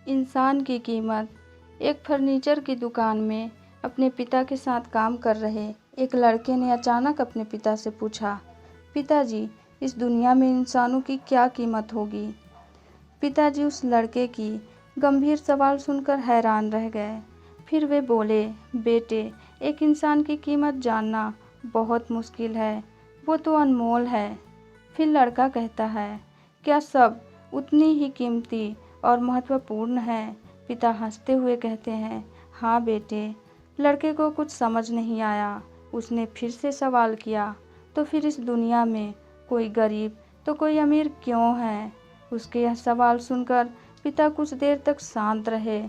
इंसान की कीमत। एक फर्नीचर की दुकान में अपने पिता के साथ काम कर रहे एक लड़के ने अचानक अपने पिता से पूछा, पिताजी, इस दुनिया में इंसानों की क्या कीमत होगी? पिताजी उस लड़के की गंभीर सवाल सुनकर हैरान रह गए। फिर वे बोले, बेटे, एक इंसान की कीमत जानना बहुत मुश्किल है, वो तो अनमोल है। फिर लड़का कहता है, क्या सब उतनी ही कीमती और महत्वपूर्ण है? पिता हंसते हुए कहते हैं, हाँ बेटे। लड़के को कुछ समझ नहीं आया। उसने फिर से सवाल किया, तो फिर इस दुनिया में कोई गरीब तो कोई अमीर क्यों है? उसके यह सवाल सुनकर पिता कुछ देर तक शांत रहे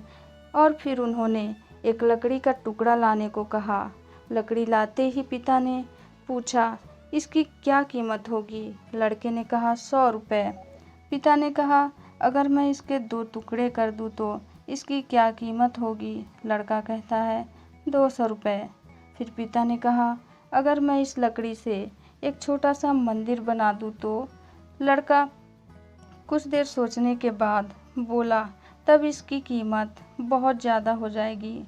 और फिर उन्होंने एक लकड़ी का टुकड़ा लाने को कहा। लकड़ी लाते ही पिता ने पूछा, इसकी क्या कीमत होगी? लड़के ने कहा, 100 रुपये। पिता ने कहा, अगर मैं इसके 2 टुकड़े कर दूं तो इसकी क्या कीमत होगी? लड़का कहता है, 200 रुपये। फिर पिता ने कहा, अगर मैं इस लकड़ी से एक छोटा सा मंदिर बना दूं तो? लड़का कुछ देर सोचने के बाद बोला, तब इसकी कीमत बहुत ज़्यादा हो जाएगी।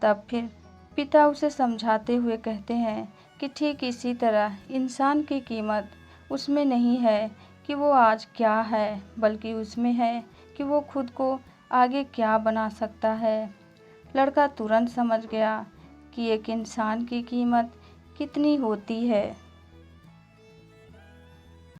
तब फिर पिता उसे समझाते हुए कहते हैं कि ठीक इसी तरह इंसान की कीमत उसमें नहीं है कि वो आज क्या है, बल्कि उसमें है कि वो खुद को आगे क्या बना सकता है। लड़का तुरंत समझ गया कि एक इंसान की कीमत कितनी होती है।